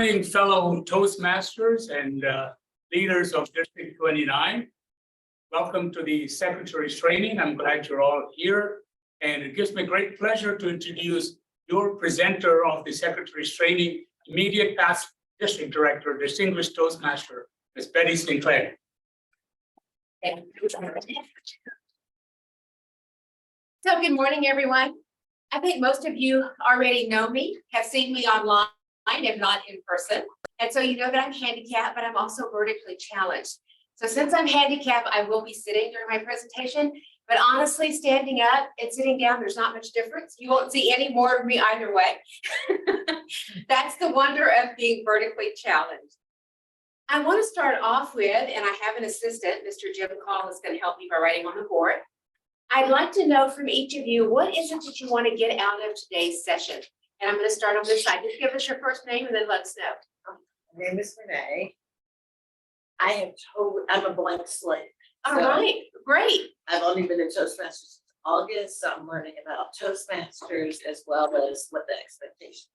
Morning, fellow Toastmasters and leaders of District 29. Welcome to the Secretary's Training. I'm glad you're all here. And it gives me great pleasure to introduce your presenter of the Secretary's Training, immediate past District Director, Distinguished Toastmaster, Ms. Bettie Clair. So good morning, everyone. I think most of you already know me, have seen me online, if not in person. And so you know that I'm handicapped, but I'm also vertically challenged. So since I'm handicapped, I will be sitting during my presentation, but honestly, standing up and sitting down, there's not much difference. You won't see any more of me either way. That's the wonder of being vertically challenged. I want to start off with, and I have an assistant, Mr. Jim Call is going to help me by writing on the board. I'd like to know from each of you, what is it that you want to get out of today's session? And I'm going to start on this side. Just give us your first name and then let us know. My name is Renee. I'm a blank slate. All right, great. I've only been in Toastmasters since August, so I'm learning about Toastmasters as well as what the expectation.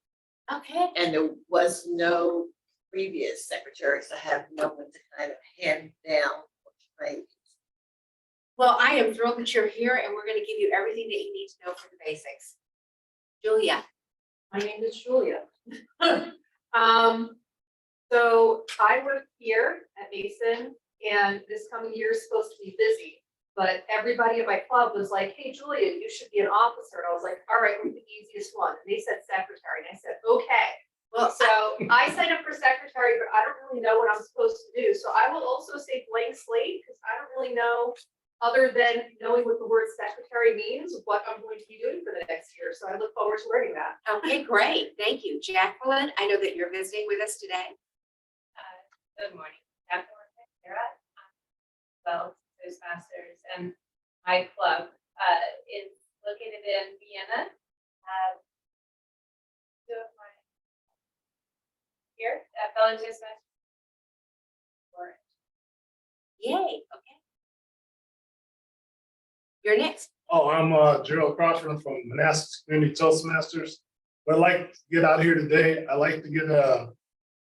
Okay. And there was no previous secretary, so I have no one to kind of hand down what you may use. Well, I am thrilled that you're here and we're going to give you everything that you need to know for the basics. Julia. My name is Julia. So I work here at Mason, and this coming year is supposed to be busy, but everybody at my club was like, hey, Julia, you should be an officer. And I was like, all right, what's the easiest one? And they said secretary, and I said, okay. Well, So I signed up for secretary, but I don't really know what I'm supposed to do. So I will also say blank slate, because I don't really know, other than knowing what the word secretary means, what I'm going to be doing for the next year. So I look forward to learning that. okay, great. Thank you. Jacqueline, I know that you're visiting with us today. Good morning, Jacqueline Sarah. Well, Toastmasters, and my club is located in Vienna. Two of my here at fellow Toastmasters. Yay. Okay. You're next. Oh, I'm Gerald Crawford from Manassas Community Toastmasters. What I'd like to get out here today, I'd like to get an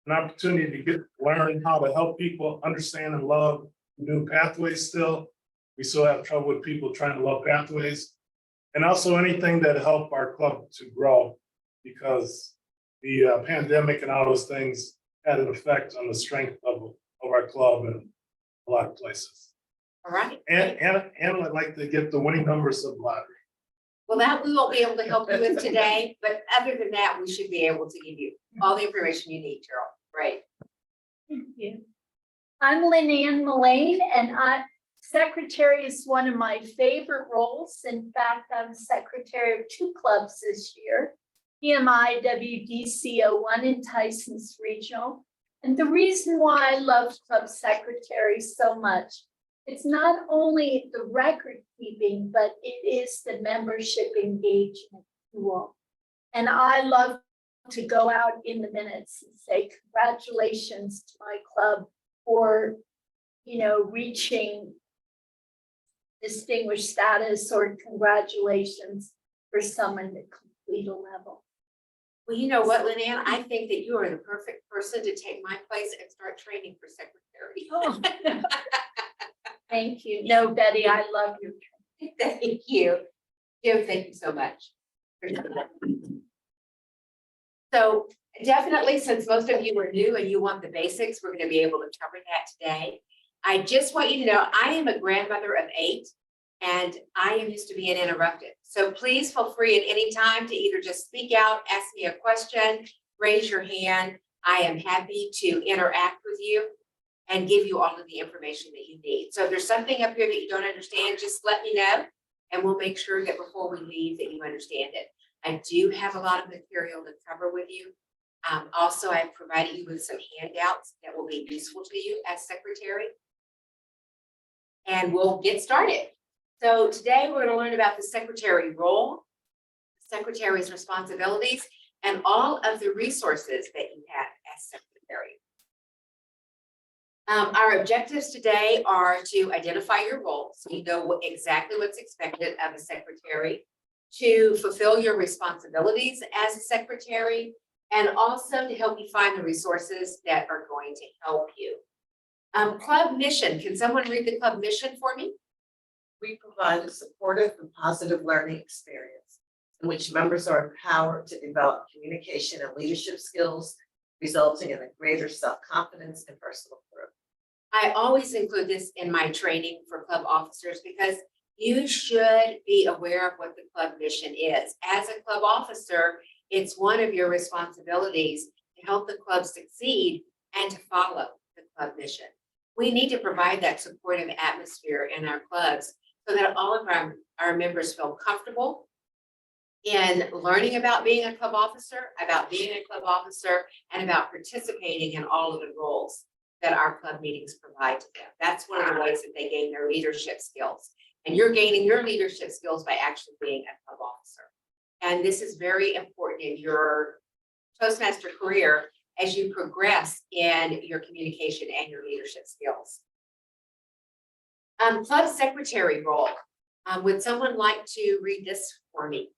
opportunity to learn how to help people understand and love new pathways still. We still have trouble with people trying to love pathways. And also anything that help our club to grow, because the pandemic and all those things had an effect on the strength of our club in a lot of places. All right. And I'd like to get the winning numbers of the lottery. Well, that we won't be able to help you with today, but other than that, we should be able to give you all the information you need, Gerald. Right. Thank you. I'm Lynn Ann Mullane, and secretary is one of my favorite roles. In fact, I'm secretary of two clubs this year, PMI WDC01 in Tyson's Regional. And the reason why I love club secretary so much, it's not only the record keeping, but it is the membership engagement tool. And I love to go out in the minutes and say congratulations to my club for, reaching distinguished status, or congratulations for someone to complete a level. Well, you know what, Lynn Ann, I think that you are the perfect person to take my place and start training for secretary. Oh. Thank you. No, Betty, I love your training. Thank you. Jim, thank you so much. So definitely, since most of you are new and you want the basics, we're going to be able to cover that today. I just want you to know I am a grandmother of 8 and I am used to being interrupted. So please feel free at any time to either just speak out, ask me a question, raise your hand. I am happy to interact with you and give you all of the information that you need. So if there's something up here that you don't understand, just let me know and we'll make sure that before we leave that you understand it. I do have a lot of material to cover with you. Also, I've provided you with some handouts that will be useful to you as secretary. And we'll get started. So today we're going to learn about the secretary role, secretary's responsibilities, and all of the resources that you have as secretary. Our objectives today are to identify your role, so you know exactly what's expected of a secretary, to fulfill your responsibilities as a secretary, and also to help you find the resources that are going to help you. Club mission, can someone read the club mission for me? We provide a supportive and positive learning experience in which members are empowered to develop communication and leadership skills, resulting in a greater self-confidence and personal growth. I always include this in my training for club officers because you should be aware of what the club mission is. As a club officer, it's one of your responsibilities to help the club succeed and to follow the club mission. We need to provide that supportive atmosphere in our clubs so that all of our members feel comfortable in learning about being a club officer, and about participating in all of the roles that our club meetings provide to them. That's one of the ways that they gain their leadership skills. And you're gaining your leadership skills by actually being a club officer. And this is very important in your Toastmaster career as you progress in your communication and your leadership skills. Club secretary role. Would someone like to read this for me?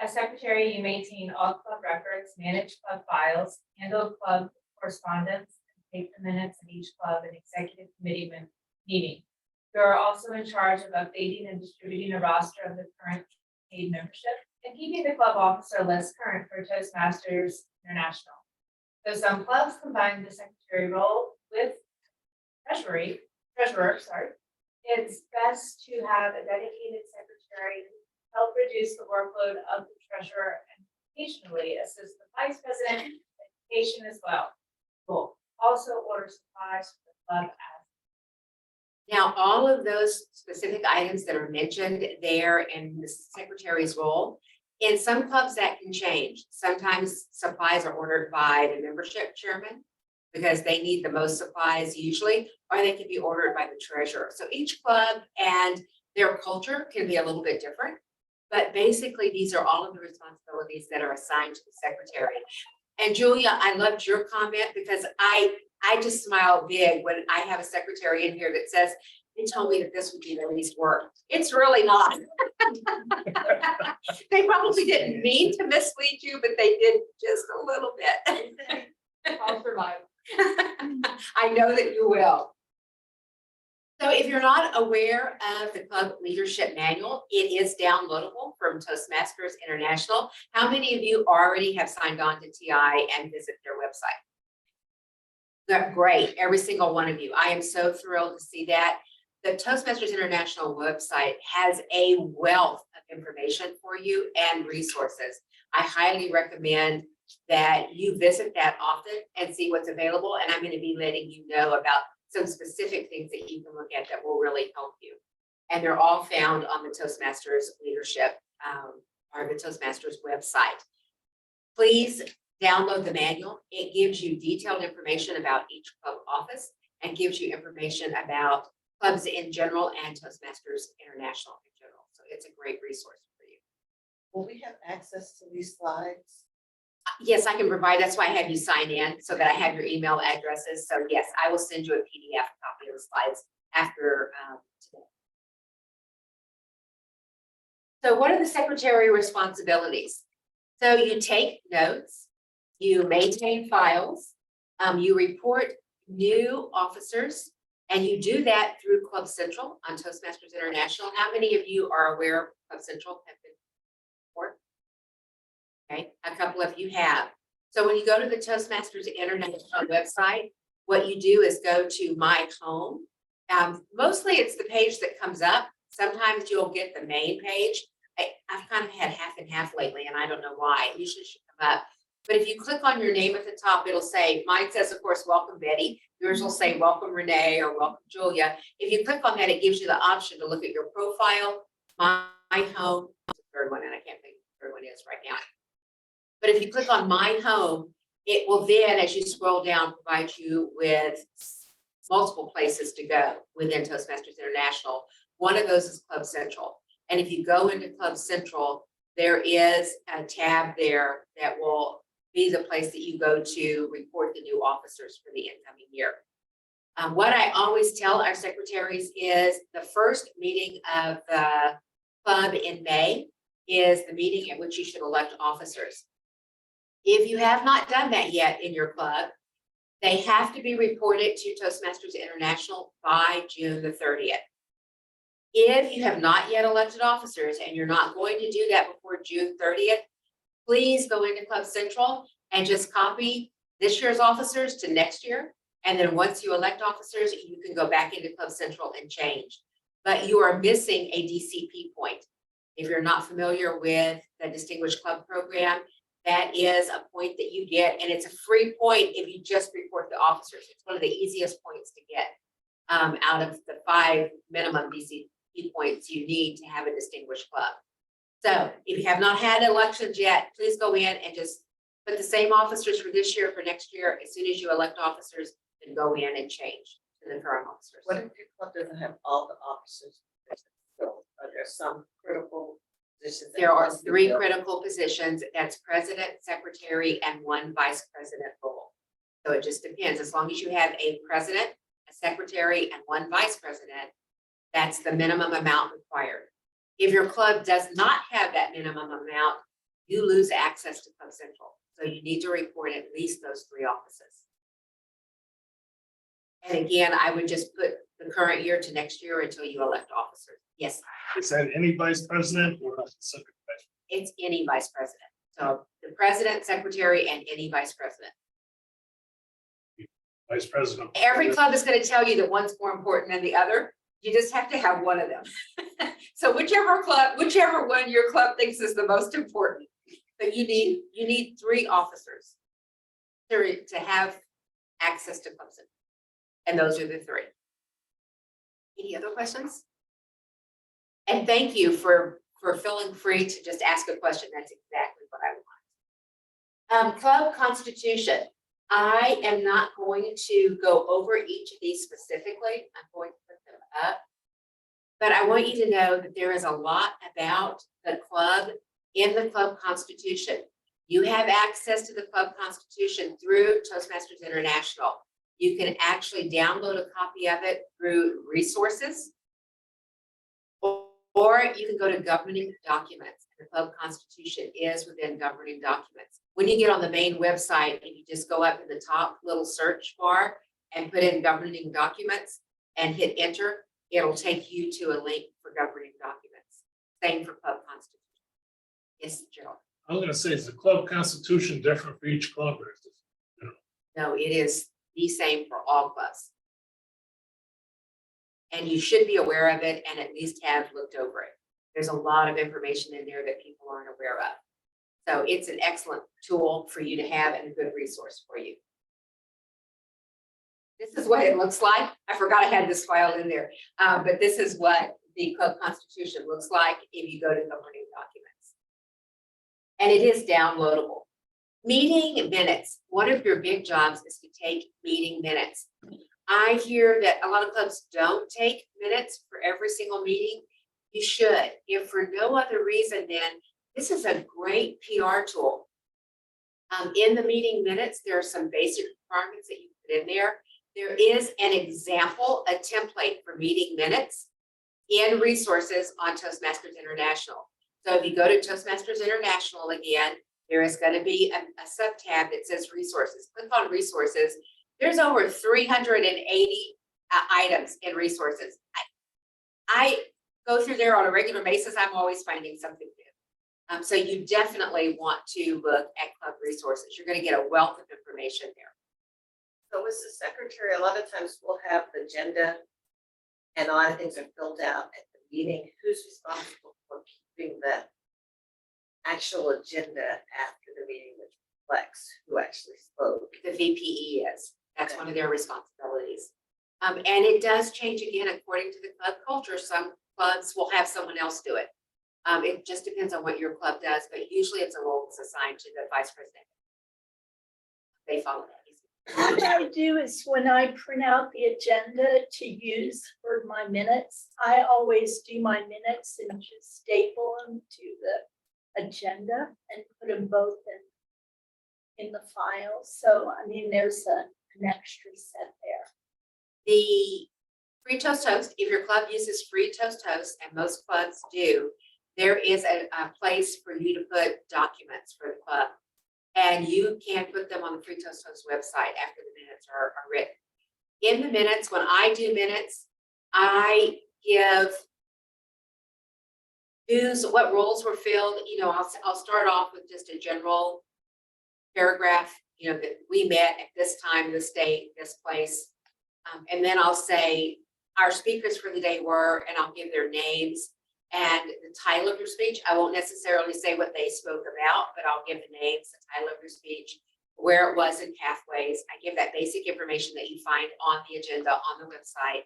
As secretary, you maintain all club records, manage club files, handle club correspondence, and take the minutes of each club and executive committee meeting. You are also in charge of updating and distributing a roster of the current paid membership and keeping the club officer list current for Toastmasters International. Though some clubs combine the secretary role with treasurer, it's best to have a dedicated secretary help reduce the workload of the treasurer and occasionally assist the vice president in education as well. Cool. Also order supplies for the club as. Now, all of those specific items that are mentioned there in the secretary's role, in some clubs that can change. Sometimes supplies are ordered by the membership chairman because they need the most supplies usually, or they can be ordered by the treasurer. So each club and their culture can be a little bit different. But basically, these are all of the responsibilities that are assigned to the secretary. And Julia, I loved your comment because I just smile big when I have a secretary in here that says, they told me that this would be the least work. It's really not. They probably didn't mean to mislead you, but they did just a little bit. I'll survive. I know that you will. So if you're not aware of the club leadership manual, it is downloadable from Toastmasters International. How many of you already have signed on to TI and visit their website? Great, every single one of you. I am so thrilled to see that. The Toastmasters International website has a wealth of information for you and resources. I highly recommend that you visit that often and see what's available. And I'm going to be letting you know about some specific things that you can look at that will really help you. And they're all found on the Toastmasters leadership or the Toastmasters website. Please download the manual. It gives you detailed information about each club office and gives you information about clubs in general and Toastmasters International in general. So it's a great resource for you. Will we have access to these slides? Yes, I can provide. That's why I have you sign in so that I have your email addresses. So yes, I will send you a PDF copy of the slides after today. So what are the secretary responsibilities? So you take notes, you maintain files, you report new officers, and you do that through Club Central on Toastmasters International. How many of you are aware of Club Central? Okay, a couple of you have. So when you go to the Toastmasters International website, what you do is go to My Home. Mostly it's the page that comes up. Sometimes you'll get the main page. I've kind of had half and half lately, and I don't know why. It usually should come up. But if you click on your name at the top, it'll say, mine says, of course, welcome Betty. Yours will say, welcome Renee or welcome Julia. If you click on that, it gives you the option to look at your profile, My Home, the third one, and I can't think what the third one is right now. But if you click on My Home, it will then, as you scroll down, provide you with multiple places to go within Toastmasters International. One of those is Club Central. And if you go into Club Central, there is a tab there that will be the place that you go to report the new officers for the incoming year. What I always tell our secretaries is the first meeting of the club in May is the meeting at which you should elect officers. If you have not done that yet in your club, they have to be reported to Toastmasters International by June the 30th. If you have not yet elected officers and you're not going to do that before June 30th, please go into Club Central and just copy this year's officers to next year. And then once you elect officers, you can go back into Club Central and change. But you are missing a DCP point. If you're not familiar with the Distinguished Club Program, that is a point that you get, and it's a free point if you just report the officers. It's one of the easiest points to get out of the 5 minimum DCP points you need to have a distinguished club. So if you have not had elections yet, please go in and just put the same officers for this year, for next year. As soon as you elect officers, then go in and change to the current officers. What if your club doesn't have all the officers? So are there some critical positions? that There are must be 3 filled? critical positions. That's president, secretary, and 1 vice president role. So it just depends. As long as you have a president, a secretary, and 1 vice president, that's the minimum amount required. If your club does not have that minimum amount, you lose access to Club Central. So you need to report at least those 3 offices. And again, I would just put the current year to next year until you elect officers. Yes, Is that any vice president or a specific vice? it's any vice president. So the president, secretary, and any vice president. Vice president? Every club is going to tell you that one's more important than the other. You just have to have one of them. So whichever one your club thinks is the most important, but you need 3 officers to have access to Club Central. And those are the 3. Any other questions? And thank you for feeling free to just ask a question. That's exactly what I want. Club constitution. I am not going to go over each of these specifically. I'm going to put them up. But I want you to know that there is a lot about the club in the club constitution. You have access to the club constitution through Toastmasters International. You can actually download a copy of it through resources, or you can go to governing documents. The club constitution is within governing documents. When you get on the main website and you just go up in the top little search bar and put in governing documents and hit enter, it'll take you to a link for governing documents. Same for club constitution. Yes, Gerald. I was gonna say, is the club constitution different for each club or is it? No, it is the same for all clubs. And you should be aware of it and at least have looked over it. There's a lot of information in there that people aren't aware of. So it's an excellent tool for you to have and a good resource for you. This is what it looks like. I forgot I had this file in there, but this is what the club constitution looks like if you go to governing documents. And it is downloadable. Meeting minutes. One of your big jobs is to take meeting minutes. I hear that a lot of clubs don't take minutes for every single meeting. You should. If for no other reason, then this is a great PR tool. In the meeting minutes, there are some basic requirements that you put in there. There is an example, a template for meeting minutes in resources on Toastmasters International. So if you go to Toastmasters International again, there is going to be a sub-tab that says resources. Click on resources. There's over 380 items in resources. I go through there on a regular basis. I'm always finding something new. So you definitely want to look at club resources. You're going to get a wealth of information there. So as the secretary, a lot of times we'll have the agenda and a lot of things are filled out at the meeting. Who's responsible for keeping the actual agenda after the meeting, which reflects who actually spoke? The VPE is. That's one of their responsibilities. And it does change again according to the club culture. Some clubs will have someone else do it. It just depends on what your club does, but usually it's a role that's assigned to the vice president. They follow that. What I do is when I print out the agenda to use for my minutes, I always do my minutes and just staple them to the agenda and put them both in the file. So, I mean, there's an extra set there. The free toast host, if your club uses free toast host, and most clubs do, there is a place for you to put documents for the club. And you can put them on the Free Toast Toast website after the minutes are written. In the minutes, when I do minutes, I give what roles were filled. You know, I'll start off with just a general paragraph, you know, that we met at this time, this date, this place. And then I'll say our speakers for the day were, and I'll give their names and the title of your speech. I won't necessarily say what they spoke about, but I'll give the names, the title of your speech, where it was in Pathways. I give that basic information that you find on the agenda on the website.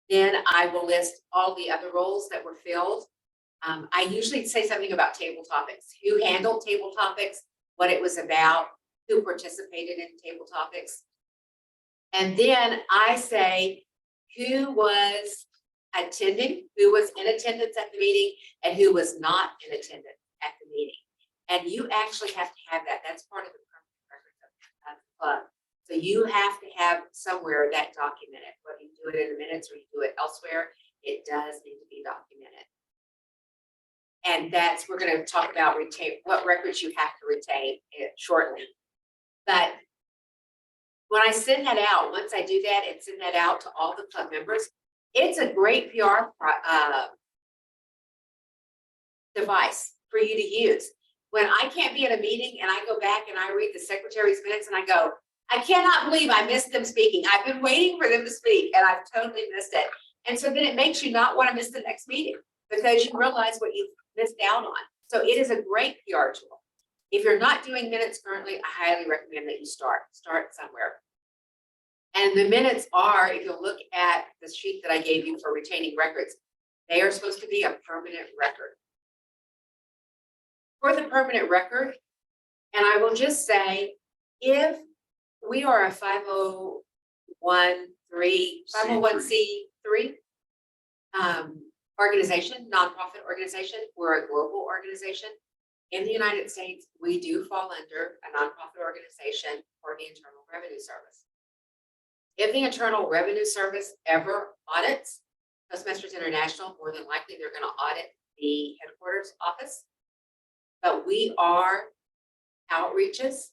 Then I will list all the other roles that were filled. I usually say something about table topics, who handled table topics, what it was about, who participated in table topics. And then I say who was attending, who was in attendance at the meeting, and who was not in attendance at the meeting. And you actually have to have that. That's part of the permanent record of the club. So you have to have somewhere that documented, whether you do it in the minutes or you do it elsewhere, it does need to be documented. And we're going to talk about what records you have to retain shortly. But when I send that out, once I do that and send that out to all the club members, it's a great PR device for you to use. When I can't be at a meeting and I go back and I read the secretary's minutes and I go, I cannot believe I missed them speaking. I've been waiting for them to speak and I've totally missed it. And so then it makes you not want to miss the next meeting because you realize what you've missed out on. So it is a great PR tool. If you're not doing minutes currently, I highly recommend that you start somewhere. And the minutes are, if you look at the sheet that I gave you for retaining records, they are supposed to be a permanent record. For the permanent record, and I will just say, if we are a 501c3 organization, nonprofit organization, we're a global organization. In the United States, we do fall under a nonprofit organization for the Internal Revenue Service. If the Internal Revenue Service ever audits Toastmasters International, more than likely they're going to audit the headquarters office. But we are outreaches.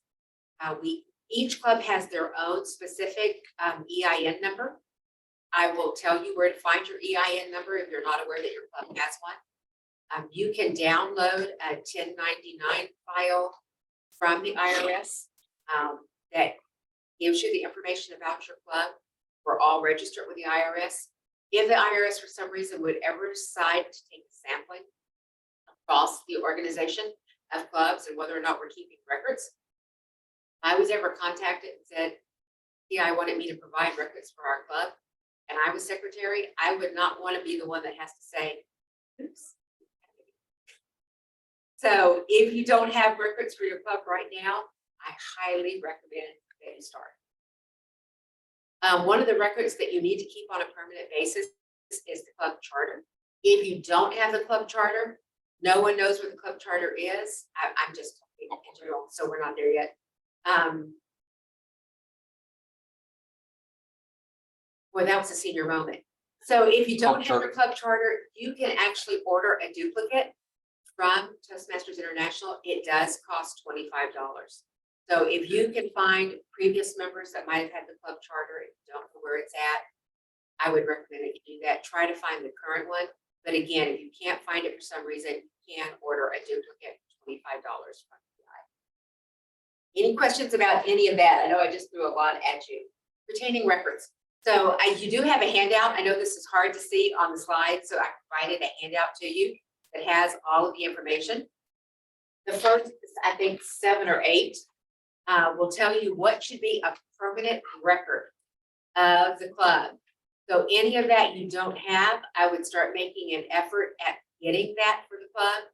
Each club has their own specific EIN number. I will tell you where to find your EIN number if you're not aware that your club has one. You can download a 1099 file from the IRS that gives you the information about your club. We're all registered with the IRS. If the IRS for some reason would ever decide to take a sampling across the organization of clubs and whether or not we're keeping records, I was ever contacted and said, yeah, I wanted me to provide records for our club, and I was secretary, I would not want to be the one that has to say, oops. So if you don't have records for your club right now, I highly recommend that you start. One of the records that you need to keep on a permanent basis is the club charter. If you don't have the club charter, no one knows what the club charter is. I'm just talking in general, so we're not there yet. Well, that was a senior moment. So if you don't have your club charter, you can actually order a duplicate from Toastmasters International. It does cost $25. So if you can find previous members that might have had the club charter, if you don't know where it's at, I would recommend that you do that. Try to find the current one. But again, if you can't find it for some reason, you can order a duplicate, $25 from PI. Any questions about any of that? I know I just threw a lot at you. Retaining records. So you do have a handout. I know this is hard to see on the slide, so I provided a handout to you that has all of the information. The first, I think 7 or 8, will tell you what should be a permanent record of the club. So any of that you don't have, I would start making an effort at getting that for the club.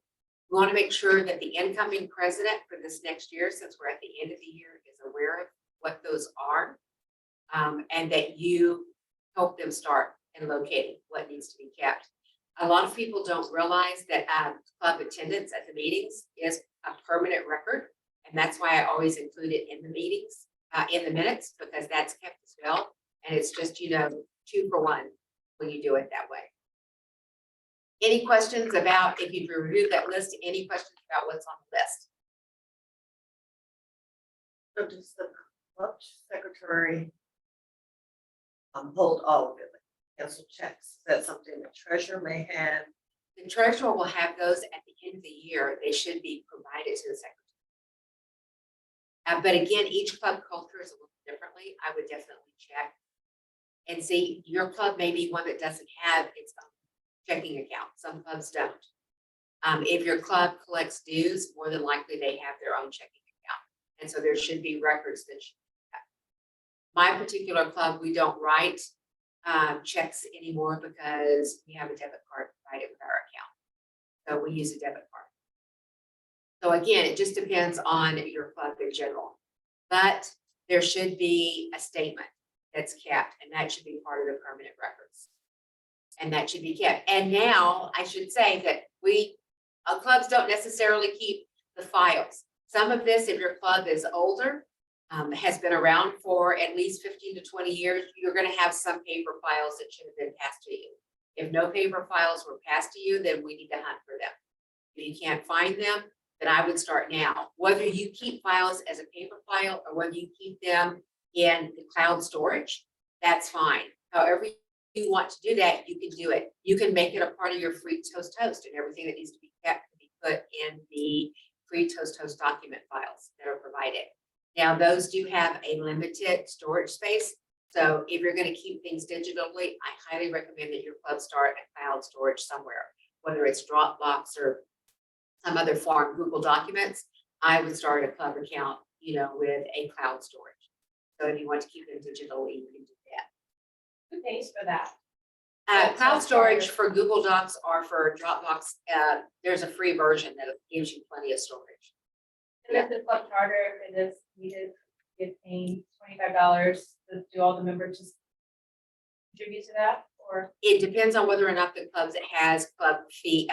We want to make sure that the incoming president for this next year, since we're at the end of the year, is aware of what those are, and that you help them start and locating what needs to be kept. A lot of people don't realize that club attendance at the meetings is a permanent record. And that's why I always include it in the meetings, in the minutes, because that's kept as well. And it's just, 2 for 1 when you do it that way. Any questions about, if you've reviewed that list, any questions about what's on the list? So does the club secretary hold all of it, like cancel checks? Is that something the treasurer may have? The treasurer will have those at the end of the year. They should be provided to the secretary. But again, each club culture is a little differently. I would definitely check and see. Your club may be one that doesn't have its own checking account. Some clubs don't. If your club collects dues, more than likely they have their own checking account. And so there should be records that should be kept. My particular club, we don't write checks anymore because we have a debit card provided with our account. So we use a debit card. So again, it just depends on your club in general. But there should be a statement that's kept, and that should be part of the permanent records. And that should be kept. And now I should say that clubs don't necessarily keep the files. Some of this, if your club is older, has been around for at least 15 to 20 years, you're going to have some paper files that should have been passed to you. If no paper files were passed to you, then we need to hunt for them. If you can't find them, then I would start now. Whether you keep files as a paper file or whether you keep them in the cloud storage, that's fine. However you want to do that, you can do it. You can make it a part of your free toast and everything that needs to be kept can be put in the free toast document files that are provided. Now, those do have a limited storage space. So if you're going to keep things digitally, I highly recommend that your club start a cloud storage somewhere, whether it's Dropbox or some other form, Google Documents. I would start a club account, with a cloud storage. So if you want to keep them digitally, you can do that. Who pays for that? Cloud storage for Google Docs or for Dropbox, there's a free version that gives you plenty of storage. And if the club charter, if it is needed, you're paying $25 to do all the members just contribute to that, or? It depends on whether or not the club has club fee,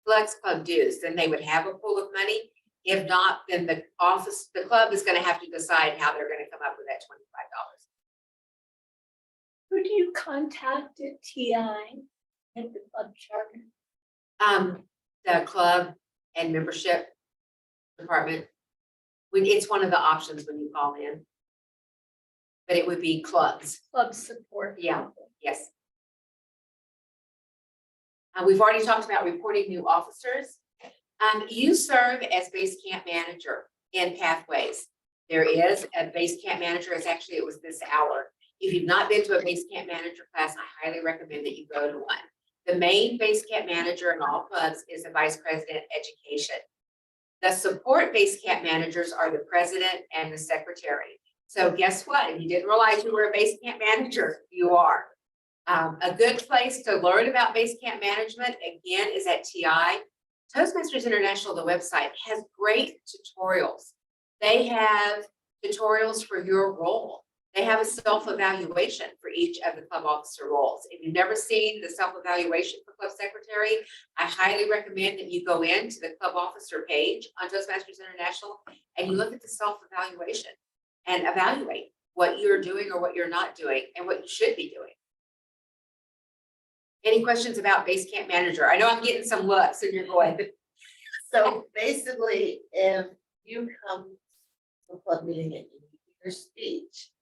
collects club dues, then they would have a pool of money. If not, then the club is going to have to decide how they're going to come up with that $25. Who do you contact at TI at the club charter? The club and membership department. It's one of the options when you call in. But it would be clubs. Club support. Yeah. Yes. We've already talked about reporting new officers. You serve as base camp manager in Pathways. There is a base camp manager. It was this hour. If you've not been to a base camp manager class, I highly recommend that you go to one. The main base camp manager in all clubs is the vice president education. The support base camp managers are the president and the secretary. So guess what? If you didn't realize you were a base camp manager, you are. A good place to learn about base camp management, again, is at TI. Toastmasters International, the website, has great tutorials. They have tutorials for your role. They have a self-evaluation for each of the club officer roles. If you've never seen the self-evaluation for club secretary, I highly recommend that you go into the club officer page on Toastmasters International and you look at the self-evaluation and evaluate what you're doing or what you're not doing and what you should be doing. Any questions about base camp manager? I know I'm getting some looks and you're going. So basically, if you come to a club meeting and you give your speech,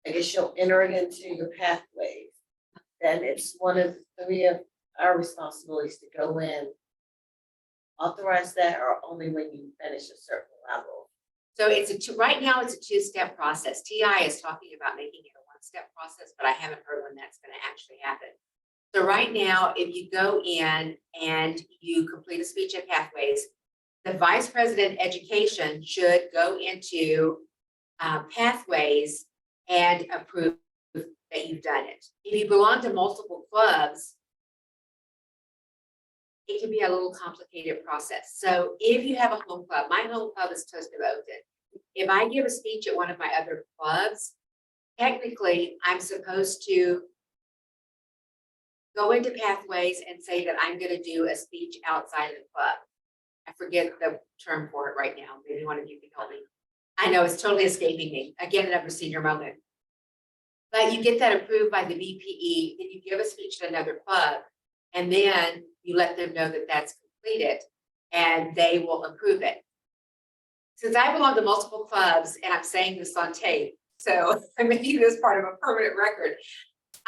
I guess you'll enter it into your pathways. Then it's one of the 3 of our responsibilities to go in, authorize that, or only when you finish a certain level. So right now it's a 2-step process. TI is talking about making it a 1-step process, but I haven't heard when that's going to actually happen. So right now, if you go in and you complete a speech at Pathways, the vice president education should go into Pathways and approve that you've done it. If you belong to multiple clubs, it can be a little complicated process. So if you have a home club, my home club is Toast Devoted. If I give a speech at one of my other clubs, technically I'm supposed to go into Pathways and say that I'm going to do a speech outside of the club. I forget the term for it right now. Maybe one of you can help me. I know it's totally escaping me. Again, another senior moment. But you get that approved by the VPE, then you give a speech at another club. And then you let them know that that's completed and they will approve it. Since I belong to multiple clubs and I'm saying this on tape, so I'm making this part of a permanent record.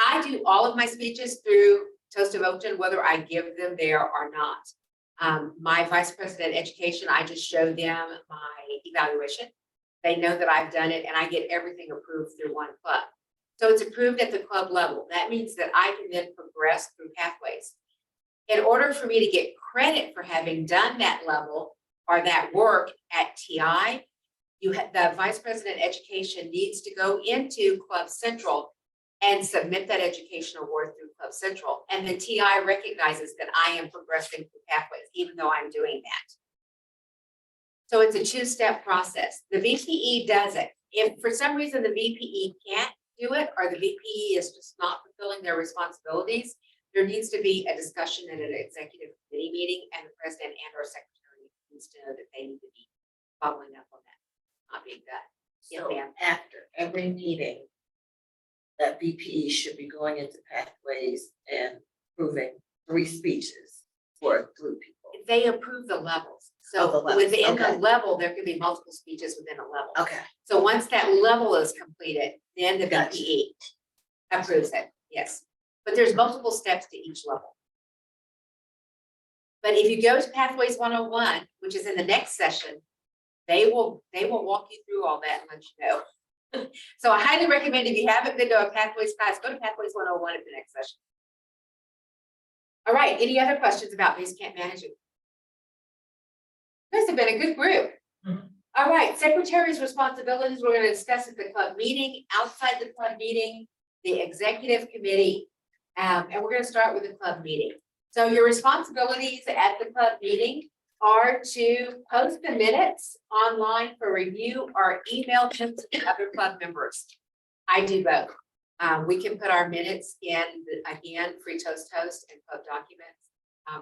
I do all of my speeches through Toast of Oakton, whether I give them there or not. My vice president education, I just show them my evaluation. They know that I've done it and I get everything approved through one club. So it's approved at the club level. That means that I can then progress through pathways. In order for me to get credit for having done that level or that work at TI, the vice president education needs to go into Club Central and submit that education award through Club Central. And the TI recognizes that I am progressing through pathways, even though I'm doing that. So it's a two-step process. The VPE does it. If for some reason the VPE can't do it, or the VPE is just not fulfilling their responsibilities, there needs to be a discussion in an executive committee meeting, and the president and or secretary needs to know that they need to be following up on that, not being done. Yes, So ma'am. after every meeting, that VPE should be going into pathways and proving 3 speeches for 3 people. They approve the levels. Oh, the So levels, within the okay. level, there can be multiple speeches within a level. Okay, So once that level is completed, then the Gotcha. VPE approves it, yes. But there's multiple steps to each level. But if you go to Pathways 101, which is in the next session, they will walk you through all that and let you know. So I highly recommend, if you haven't been to a Pathways class, go to Pathways 101 at the next session. All right, any other questions about base camp management? This has been a good group. All right, secretary's responsibilities, we're going to discuss at the club meeting, outside the club meeting, the executive committee, and we're going to start with the club meeting. So your responsibilities at the club meeting are to post the minutes online for review or email them to the other club members. I do both. We can put our minutes in, again, Free Toast and club documents.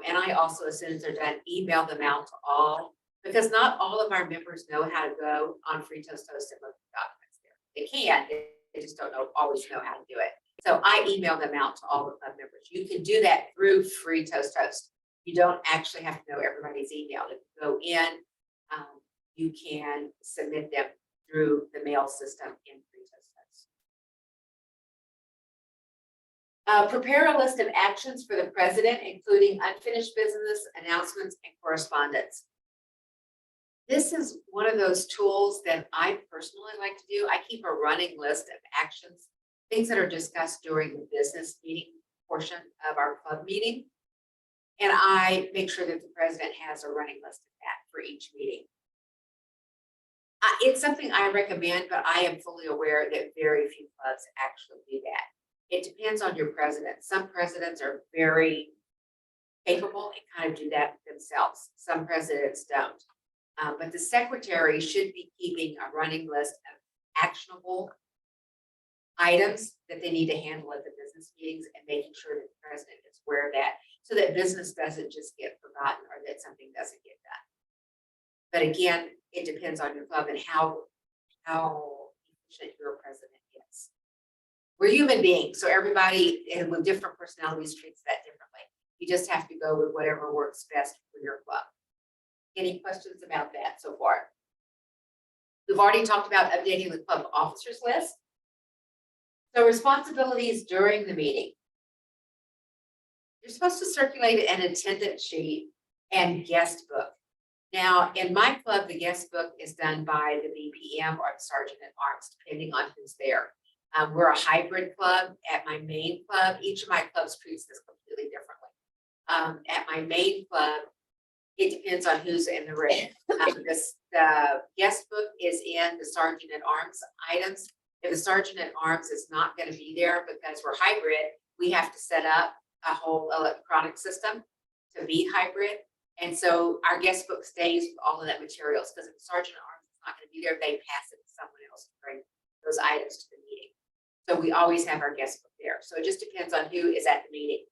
And I also, as soon as they're done, email them out to all, because not all of our members know how to go on Free Toast and look at documents there. They can, they just don't always know how to do it. So I email them out to all the club members. You can do that through Free Toast. You don't actually have to know everybody's email. If you go in, you can submit them through the mail system in Free Toast. Prepare a list of actions for the president, including unfinished business, announcements, and correspondence. This is one of those tools that I personally like to do. I keep a running list of actions, things that are discussed during the business meeting portion of our club meeting. And I make sure that the president has a running list of that for each meeting. It's something I recommend, but I am fully aware that very few clubs actually do that. It depends on your president. Some presidents are very capable and kind of do that themselves. Some presidents don't. But the secretary should be keeping a running list of actionable items that they need to handle at the business meetings and making sure that the president is aware of that, so that business doesn't just get forgotten or that something doesn't get done. But again, it depends on your club and how efficient your president is. We're human beings, so everybody with different personalities treats that differently. You just have to go with whatever works best for your club. Any questions about that so far? We've already talked about updating the club officers list. So responsibilities during the meeting. You're supposed to circulate an attendance sheet and guest book. Now, in my club, the guest book is done by the BPM or the Sergeant at Arms, depending on who's there. We're a hybrid club. At my main club, each of my clubs treats this completely differently. At my main club, it depends on who's in the room. The guest book is in the Sergeant at Arms items. If the Sergeant at Arms is not going to be there because we're hybrid, we have to set up a whole electronic system to be hybrid. And so our guest book stays with all of that materials, because if the Sergeant at Arms is not going to be there, they pass it to someone else to bring those items to the meeting. So we always have our guest book there. So it just depends on who is at the meeting.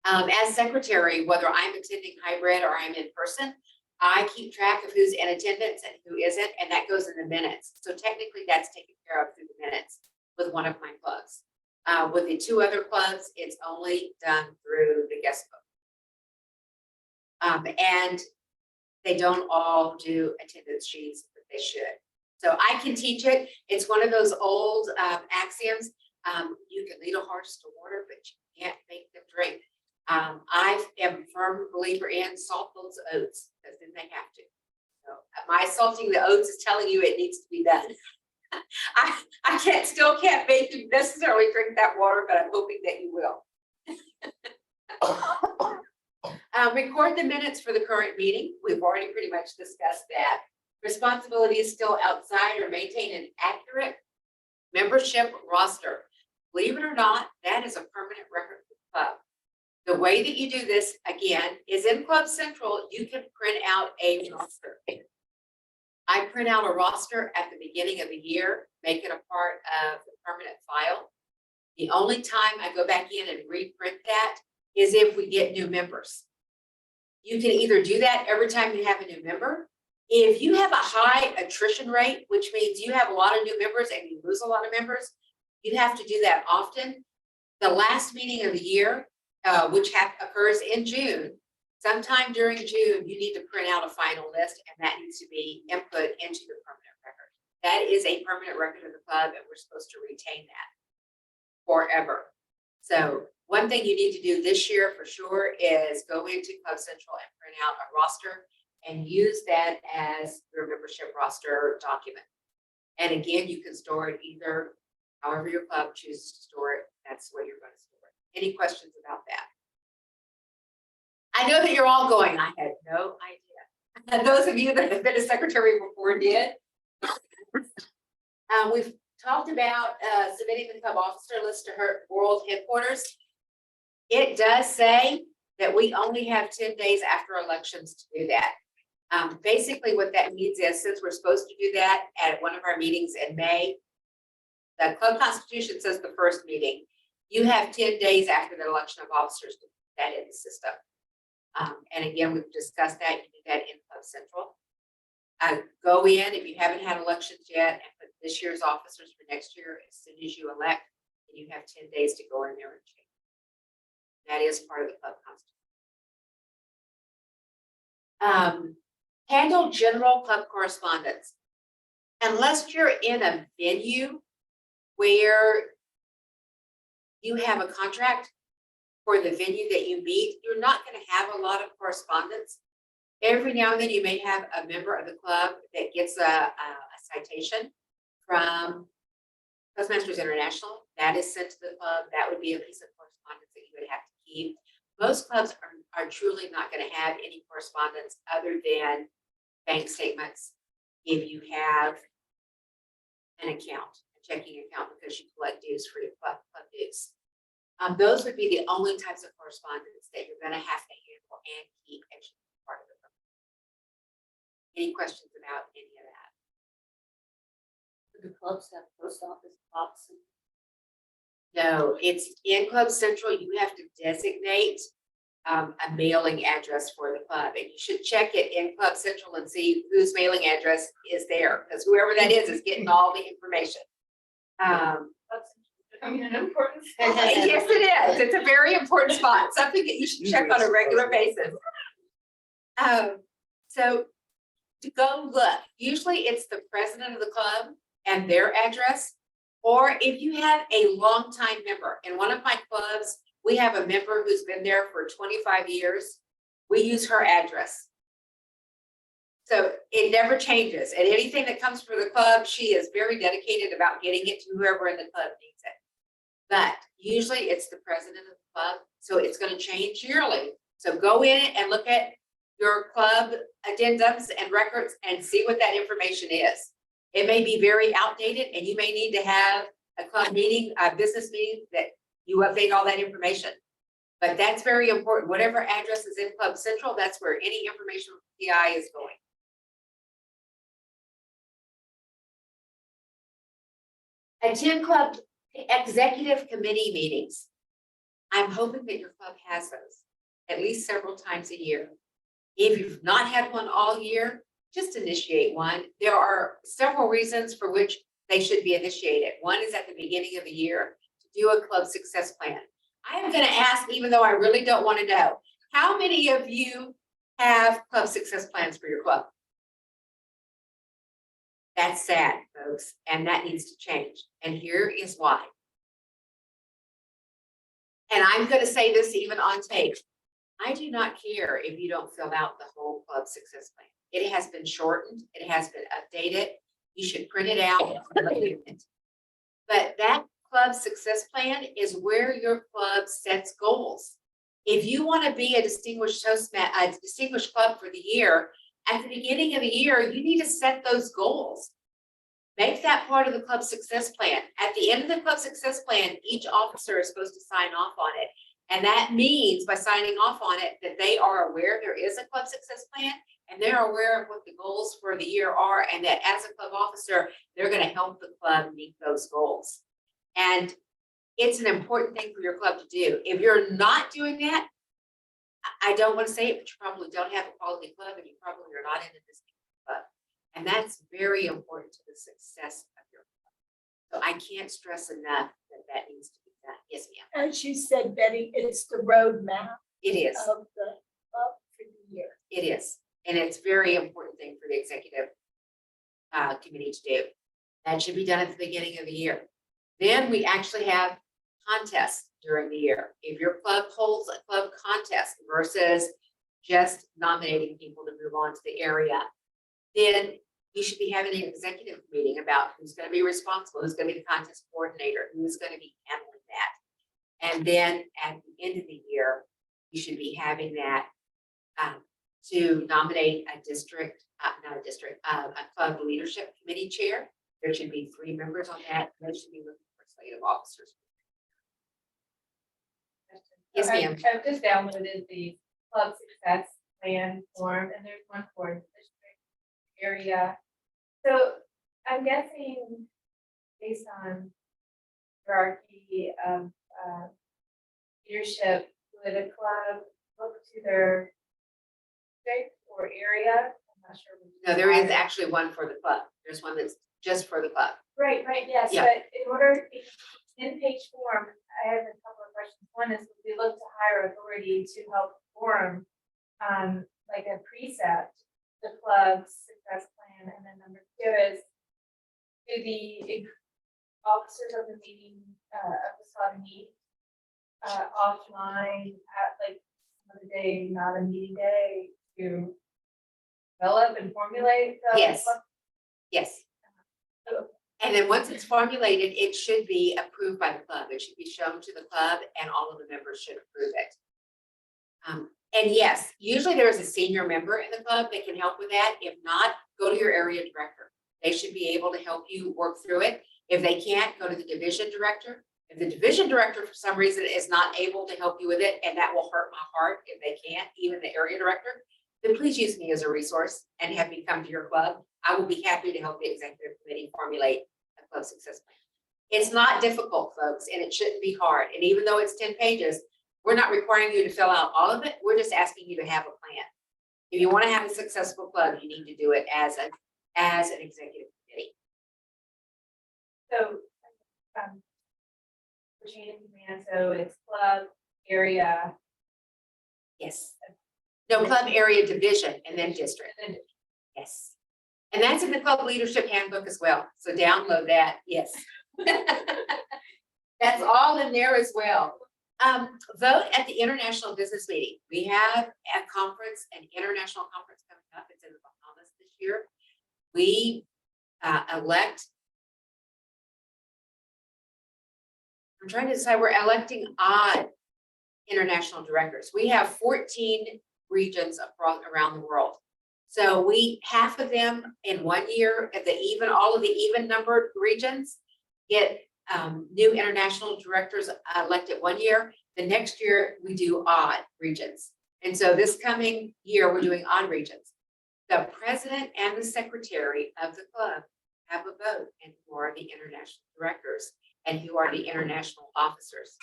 As secretary, whether I'm attending hybrid or I'm in person, I keep track of who's in attendance and who isn't, and that goes in the minutes. So technically that's taken care of through the minutes with one of my clubs. With the two other clubs, it's only done through the guest book. And they don't all do attendance sheets, but they should. So I can teach it. It's one of those old axioms. You can lead a horse to water, but you can't make them drink. I am a firm believer in salt those oats, because then they have to. So my salting the oats is telling you it needs to be done. I still can't make you necessarily drink that water, but I'm hoping that you will. Record the minutes for the current meeting. We've already pretty much discussed that. Responsibility is still outside or maintain an accurate membership roster. Believe it or not, that is a permanent record for the club. The way that you do this, again, is in Club Central, you can print out a roster. I print out a roster at the beginning of the year, make it a part of the permanent file. The only time I go back in and reprint that is if we get new members. You can either do that every time you have a new member. If you have a high attrition rate, which means you have a lot of new members and you lose a lot of members, you have to do that often. The last meeting of the year, which occurs in June, sometime during June, you need to print out a final list, and that needs to be input into the permanent record. That is a permanent record of the club, and we're supposed to retain that forever. So one thing you need to do this year for sure is go into Club Central and print out a roster and use that as your membership roster document. And again, you can store it either however your club chooses to store it. That's where you're going to store it. Any questions about that? I know that you're all going, I had no idea. And those of you that have been a secretary before did. We've talked about submitting the club officer list to her world headquarters. It does say that we only have 10 days after elections to do that. Basically what that means is, since we're supposed to do that at one of our meetings in May, the club constitution says the first meeting, you have 10 days after the election of officers to put that in the system. And again, we've discussed that. You do that in Club Central. Go in if you haven't had elections yet and put this year's officers for next year as soon as you elect, and you have 10 days to go in there and change. That is part of the club constitution. Handle general club correspondence. Unless you're in a venue where you have a contract for the venue that you meet, you're not going to have a lot of correspondence. Every now and then you may have a member of the club that gets a citation from Toastmasters International. That is sent to the club. That would be a piece of correspondence that you would have to keep. Most clubs are truly not going to have any correspondence other than bank statements. If you have an account, a checking account, because you collect dues for your club dues. Those would be the only types of correspondence that you're going to have to handle and keep as part of the program. Any questions about any of that? Do the clubs have post office boxes? No, it's in Club Central. You have to designate a mailing address for the club, and you should check it in Club Central and see whose mailing address is there, because whoever that is getting all the information. That's becoming an important. Yes, it is. It's a very important spot, something that you should check on a regular basis. So to go look, usually it's the president of the club and their address, or if you have a longtime member. In one of my clubs, we have a member who's been there for 25 years. We use her address. So it never changes, and anything that comes from the club, she is very dedicated about getting it to whoever in the club needs it. But usually it's the president of the club, so it's going to change yearly. So go in and look at your club addendums and records and see what that information is. It may be very outdated, and you may need to have a club meeting, a business meeting, that you update all that information. But that's very important. Whatever address is in Club Central, that's where any information from PI is going. Attend club executive committee meetings. I'm hoping that your club has those at least several times a year. If you've not had one all year, just initiate one. There are several reasons for which they should be initiated. One is at the beginning of the year to do a club success plan. I am gonna ask, even though I really don't want to know, how many of you have club success plans for your club? That's sad, folks, and that needs to change. And here is why. And I'm gonna say this even on tape. I do not care if you don't fill out the whole club success plan. It has been shortened, it has been updated. You should print it out. But that club success plan is where your club sets goals. If you want to be a distinguished a distinguished club for the year, at the beginning of the year, you need to set those goals. Make that part of the club success plan. At the end of the club success plan, each officer is supposed to sign off on it. And that means by signing off on it, that they are aware there is a club success plan and they're aware of what the goals for the year are, and that as a club officer, they're going to help the club meet those goals. And it's an important thing for your club to do. If you're not doing that, I don't want to say it, but you probably don't have a quality club and you probably are not in a distinct club. And that's very important to the success of your club. So I can't stress enough that that needs to be done. Yes, ma'am. As you said, Betty, it's the roadmap It is. of the club for the year. It is. And it's a very important thing for the executive committee to do. That should be done at the beginning of the year. Then we actually have contests during the year. If your club holds a club contest versus just nominating people to move on to the area, then you should be having an executive meeting about who's going to be responsible, who's going to be the contest coordinator, who's going to be handling that. And then at the end of the year, you should be having that to nominate a club leadership committee chair. There should be 3 members on that. They should be looking for slate of officers. Yes, ma'am. I've just downloaded the club success plan form, and there's one for the district area. So I'm guessing based on hierarchy of leadership, would a club look to their district or area? I'm not sure. No, there is actually one for the club. There's one that's just for the club. Right, yes, Yeah. but in order, in page form, I have a couple of questions. One is, we look to higher authority to help form, like a precept, the club's success plan, and then number 2 is, do the officers of the meeting, of the club meet, offline at like another day, not a meeting day, to develop and formulate the Yes. club? Yes. Okay. And then once it's formulated, it should be approved by the club. It should be shown to the club and all of the members should approve it. And yes, usually there is a senior member in the club that can help with that. If not, go to your area director. They should be able to help you work through it. If they can't, go to the division director. If the division director for some reason is not able to help you with it, and that will hurt my heart if they can't, even the area director, then please use me as a resource and have me come to your club. I will be happy to help the executive committee formulate a club success plan. It's not difficult, folks, and it shouldn't be hard. And even though it's 10 pages, we're not requiring you to fill out all of it. We're just asking you to have a plan. If you want to have a successful club, you need to do it as an executive committee. So, for chain of command, so it's club, area, Yes. No, club, area, division, and then district. and Yes. And that's in the club leadership handbook as well. So download that. Yes. That's all in there as well. Vote at the international business meeting. We have a conference, an international conference coming up. It's in the Bahamas this year. We elect. I'm trying to decide, we're electing odd international directors. We have 14 regions around the world. So half of them in 1 year, all of the even numbered regions get new international directors elected 1 year. The next year we do odd regions. And so this coming year, we're doing odd regions. The president and the secretary of the club have a vote, and who are the international directors and who are the international officers.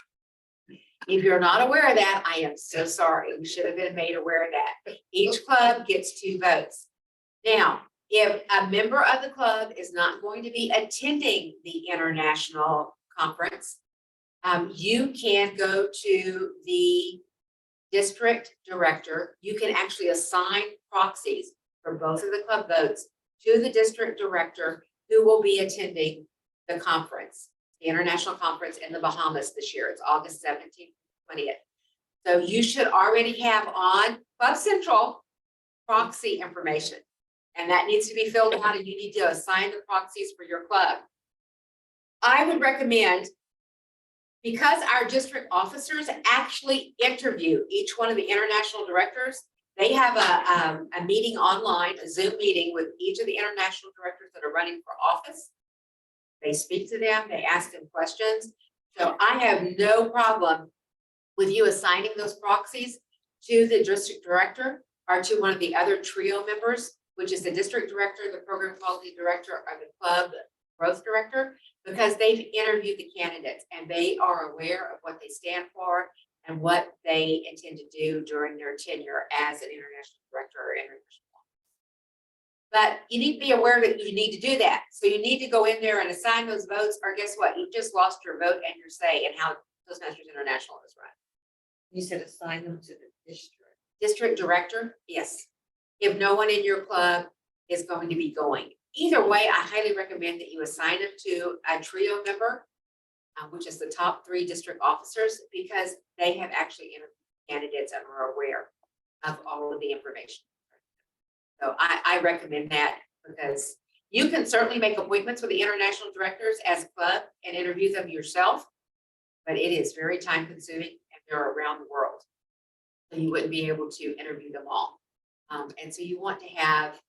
If you're not aware of that, I am so sorry. You should have been made aware of that. Each club gets 2 votes. Now, if a member of the club is not going to be attending the international conference, You can go to the district director. You can actually assign proxies for both of the club votes to the district director who will be attending the conference, the international conference in the Bahamas this year. It's August 17th, 20th. So you should already have on Club Central proxy information. And that needs to be filled out, and you need to assign the proxies for your club. I would recommend, because our district officers actually interview each one of the international directors, they have a meeting online, a Zoom meeting with each of the international directors that are running for office. They speak to them, they ask them questions. So I have no problem with you assigning those proxies to the district director or to one of the other trio members, which is the district director, the program quality director, or the club growth director, because they've interviewed the candidates and they are aware of what they stand for and what they intend to do during their tenure as an international director or international. But you need to be aware that you need to do that. So you need to go in there and assign those votes, or guess what? You just lost your vote and your say in how Toastmasters International is run. You said assign them to the district. District director, yes. If no one in your club is going to be going. Either way, I highly recommend that you assign them to a trio member, which is the top 3 district officers, because they have actually interviewed candidates and are aware of all of the information. So I recommend that, because you can certainly make appointments with the international directors as a club and interview them yourself, but it is very time consuming and they're around the world. So you wouldn't be able to interview them all. And so you want to have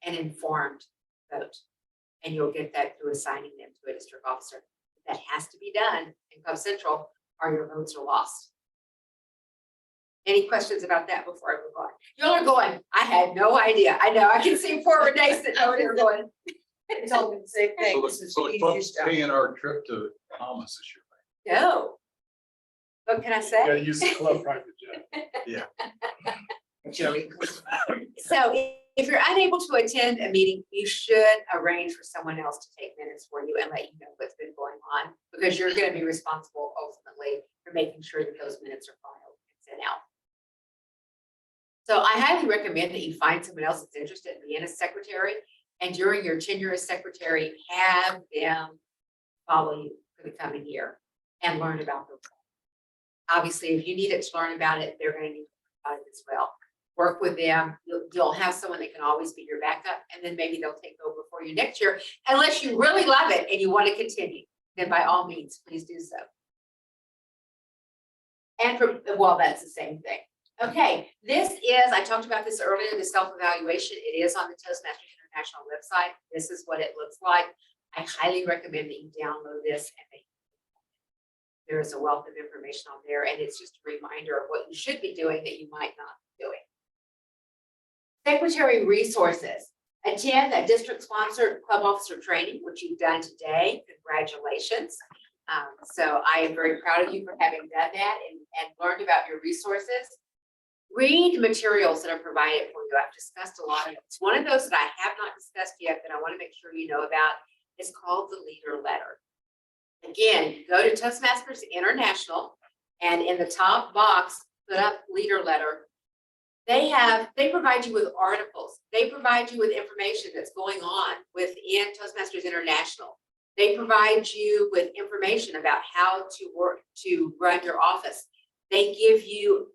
an informed vote, and you'll get that through assigning them to a district officer. That has to be done in Club Central, or your votes are lost. Any questions about that before I move on? Y'all are going, I had no idea. I know, I can see poor Renee sitting over there going. It's all the same thing. This is the So easiest it's job. paying our trip to Bahamas this year. No. What can I You say? gotta use the club private jet. Joey. So if you're unable to attend a meeting, you should arrange for someone else to take minutes for you and let you know what's been going on, because you're going to be responsible ultimately for making sure that those minutes are filed and sent out. So I highly recommend that you find someone else that's interested in being a secretary, and during your tenure as secretary, have them follow you for the coming year and learn about the role. Obviously, if you need it to learn about it, they're going to need to learn about it as well. Work with them. You'll have someone that can always be your backup, and then maybe they'll take over for you next year, unless you really love it and you want to continue. Then by all means, please do so. And well, that's the same thing. Okay, this is, I talked about this earlier, the self-evaluation. It is on the Toastmasters International website. This is what it looks like. I highly recommend that you download this, and there is a wealth of information on there, and it's just a reminder of what you should be doing that you might not be doing. Secretary resources. Attend a district-sponsored club officer training, which you've done today. Congratulations. So I am very proud of you for having done that and learned about your resources. Read materials that are provided for you. I've discussed a lot of it. It's one of those that I have not discussed yet that I want to make sure you know about. It's called the leader letter. Again, go to Toastmasters International, and in the top box, put up leader letter. They provide you with articles. They provide you with information that's going on within Toastmasters International. They provide you with information about how to work to run your office. They give you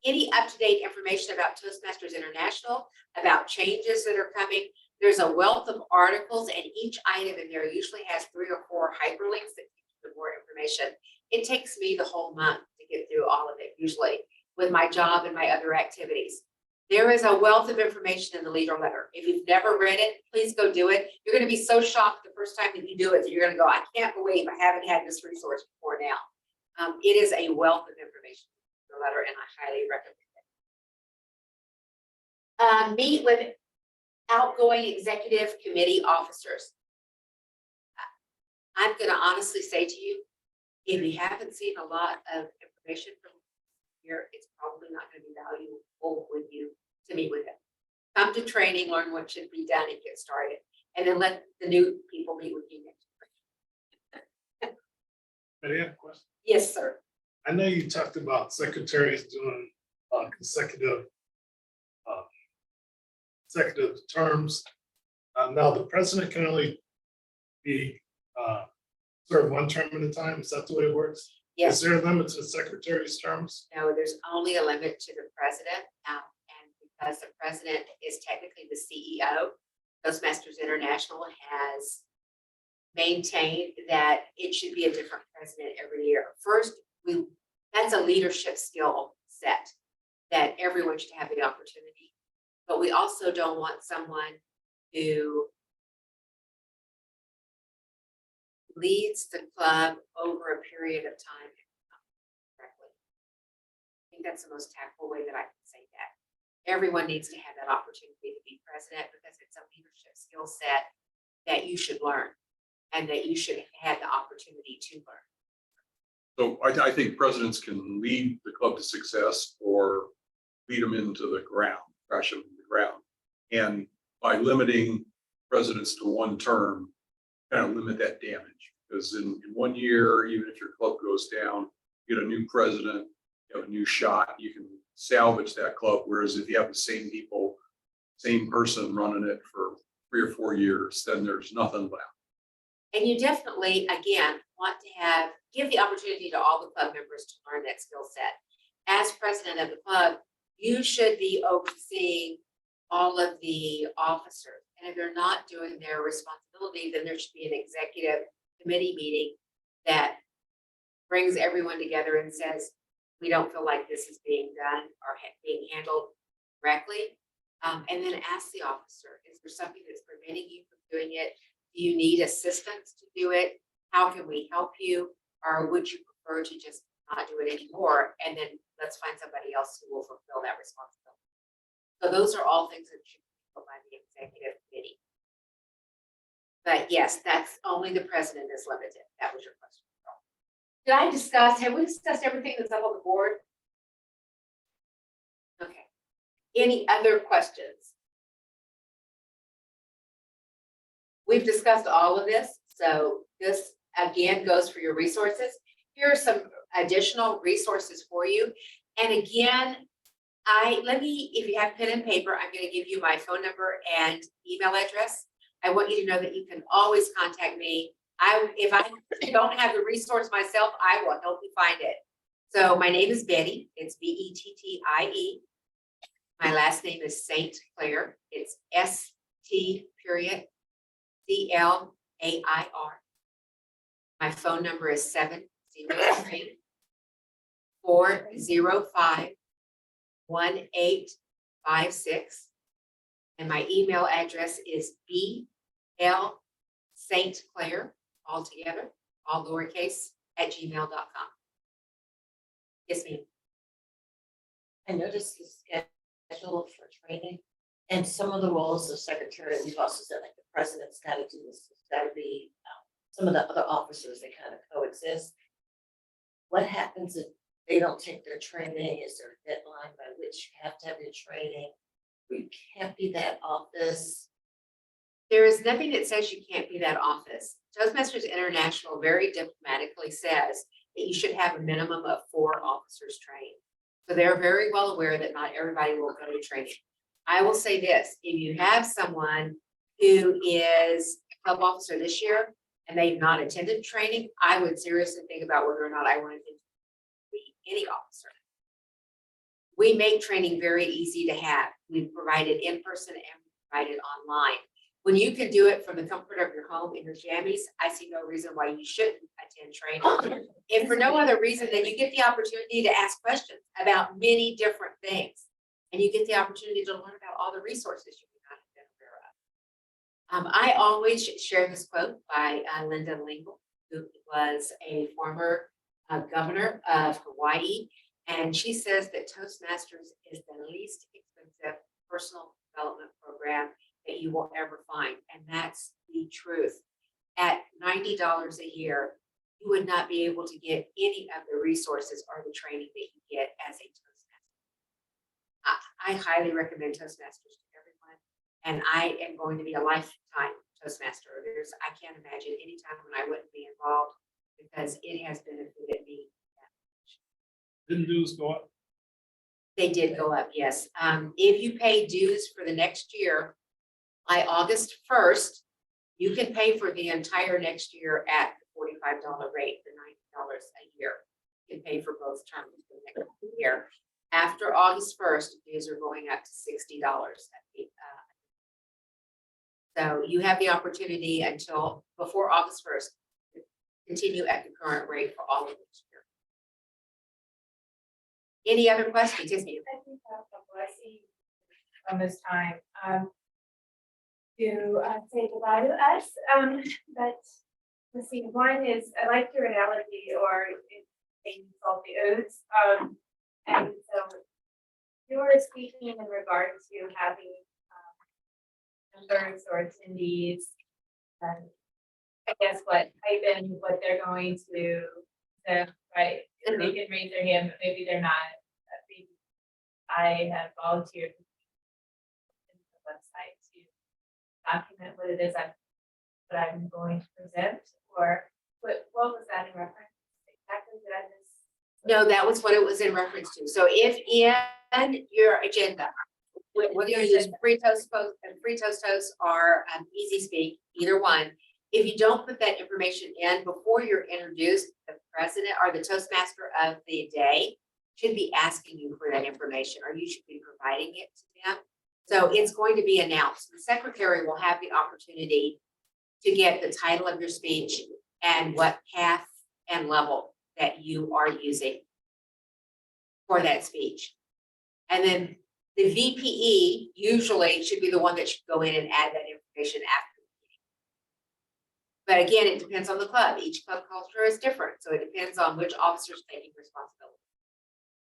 any up-to-date information about Toastmasters International, about changes that are coming. There's a wealth of articles, and each item in there usually has 3 or 4 hyperlinks that give you more information. It takes me the whole month to get through all of it, usually, with my job and my other activities. There is a wealth of information in the leader letter. If you've never read it, please go do it. You're going to be so shocked the first time that you do it that you're going to go, I can't believe I haven't had this resource before now. It is a wealth of information in the letter, and I highly recommend it. Meet with outgoing executive committee officers. I'm going to honestly say to you, if you haven't seen a lot of information from here, it's probably not going to be valuable with you to meet with them. Come to training, learn what should be done, and get started. And then let the new people meet with you next. Betty, I have a question. Yes, sir. I know you talked about secretaries doing consecutive terms. Now, the president can only be serve one term at a time. Is that the way it works? Yes. Is there a limit to the secretary's terms? No, there's only a limit to the president. And because the president is technically the CEO, Toastmasters International has maintained that it should be a different president every year. First, that's a leadership skill set that everyone should have the opportunity. But we also don't want someone who leads the club over a period of time correctly. I think that's the most tactful way that I can say that. Everyone needs to have that opportunity to be president because it's a leadership skill set that you should learn and that you should have the opportunity to learn. So I think presidents can lead the club to success or lead them into the ground, crash them into the ground. And by limiting presidents to one term, kind of limit that damage. Because in 1 year, even if your club goes down, you get a new president, you have a new shot, you can salvage that club. Whereas if you have the same people, same person running it for 3 or 4 years, then there's nothing left. And you definitely, again, want to give the opportunity to all the club members to learn that skill set. As president of the club, you should be overseeing all of the officers. And if they're not doing their responsibility, then there should be an executive committee meeting that brings everyone together and says, we don't feel like this is being done or being handled correctly. And then ask the officer, is there something that's preventing you from doing it? Do you need assistance to do it? How can we help you? Or would you prefer to just not do it anymore? And then let's find somebody else who will fulfill that responsibility. So those are all things that should be put by the executive committee. But yes, that's only the president is limited. That was your question. Have we discussed everything that's up on the board? Okay. Any other questions? We've discussed all of this, so this again goes for your resources. Here are some additional resources for you. And again, if you have pen and paper, I'm going to give you my phone number and email address. I want you to know that you can always contact me. If I don't have the resource myself, I will help you find it. So my name is Bettie. It's Bettie. My last name is St. Clair. It's ST.CLAIR. My phone number is 703-405-1856. And my email address is BLSt.Clair, all together, all lowercase, @gmail.com. Yes, ma'am. I noticed the schedule for training and some of the roles of secretary, we've also said like the president's got to do this, it's got to be some of the other officers, they kind of coexist. What happens if they don't take their training? Is there a deadline by which you have to have your training? You can't be that office. There is nothing that says you can't be that office. Toastmasters International very diplomatically says that you should have a minimum of 4 officers trained. So they're very well aware that not everybody will go to training. I will say this, if you have someone who is a club officer this year and they've not attended training, I would seriously think about whether or not I wanted to be any officer. We make training very easy to have. We provide it in person and we provide it online. When you can do it from the comfort of your home in your jammies, I see no reason why you shouldn't attend training. If for no other reason, then you get the opportunity to ask questions about many different things. And you get the opportunity to learn about all the resources you may not have been aware of. I always share this quote by Linda Lingle, who was a former governor of Hawaii. And she says that Toastmasters is the least expensive personal development program that you will ever find. And that's the truth. At $90 a year, you would not be able to get any of the resources or the training that you get as a Toastmaster. I highly recommend Toastmasters to everyone. And I am going to be a lifetime Toastmaster. I can't imagine any time when I wouldn't be involved. because it has benefited me. Didn't dues go up? They did go up, yes. If you pay dues for the next year, by August 1st, you can pay for the entire next year at the $45 rate, the $90 a year. You can pay for both terms for the next year. After August 1st, dues are going up to $60. So you have the opportunity until before August 1st to continue at the current rate for all of this year. Any other questions? Yes, ma'am. I think that's what I see on this time. To say goodbye to us, but let's see, one is, I like your analogy or saying salty oats. And so you were speaking in regard to having members or attendees, I guess what they're going to, right? They can raise their hand, but maybe they're not. I have volunteered in the website to document what it is what I'm going to present, or what was that in reference? Exactly, did I miss? No, that was what it was in reference to. So if in your agenda, whether you use free toast post and free toast or easy speak, either one, if you don't put that information in before you're introduced, the president or the Toastmaster of the day should be asking you for that information, or you should be providing it to them. So it's going to be announced. The secretary will have the opportunity to get the title of your speech and what path and level that you are using for that speech. And then the VPE usually should be the one that should go in and add that information after the meeting. But again, it depends on the club. Each club culture is different. So it depends on which officer is taking responsibility.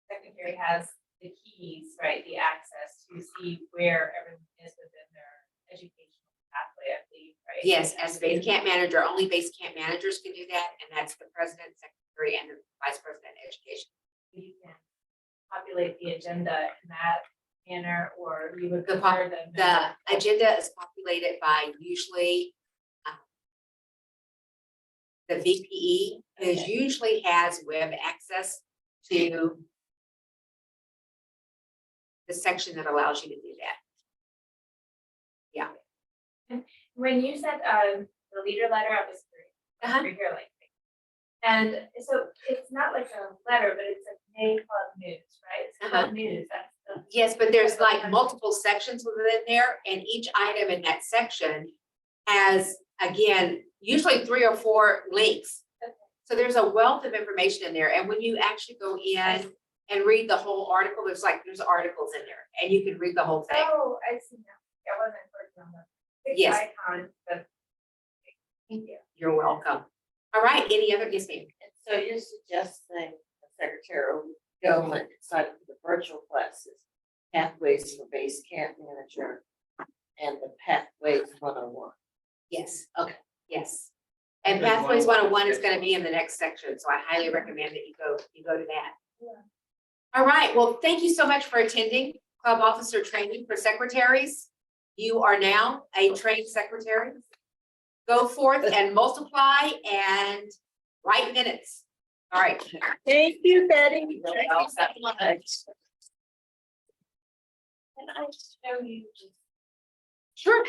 Secretary has the keys, right, the access to see where everyone is within their educational pathway, I believe, right? Yes, as base camp manager, only base camp managers can do that. And that's the president, secretary, and the vice president of education. You can populate the agenda in that manner, or you would The prefer them. The agenda is populated by usually the VPE, because usually has web access to the section that allows you to do that. When you said the leader letter, I was Uh-huh. over here like. And so it's not like a letter, but it's a May Club news, right? It's club news. That's the. Yes, but there's like multiple sections within there, and each item in that section has, again, usually 3 or 4 links. So there's a wealth of information in there, and when you actually go in and read the whole article, there's articles in there, and you can read the whole thing. Oh, I see now. I wasn't working on the Yes. icon, but. Thank you. You're welcome. All right, any other, yes, ma'am. And so you're suggesting the secretary will go inside of the virtual classes, pathways for base camp manager and the pathways 101. Yes. Okay. Yes. And Pathways 101 is going to be in the next section, so I highly recommend that you go to that. Yeah. All right, well, thank you so much for attending club officer training for secretaries. You are now a trained secretary. Go forth and multiply and write minutes. All right. Thank you, Betty. Thank you so much. Can I show you just Sure.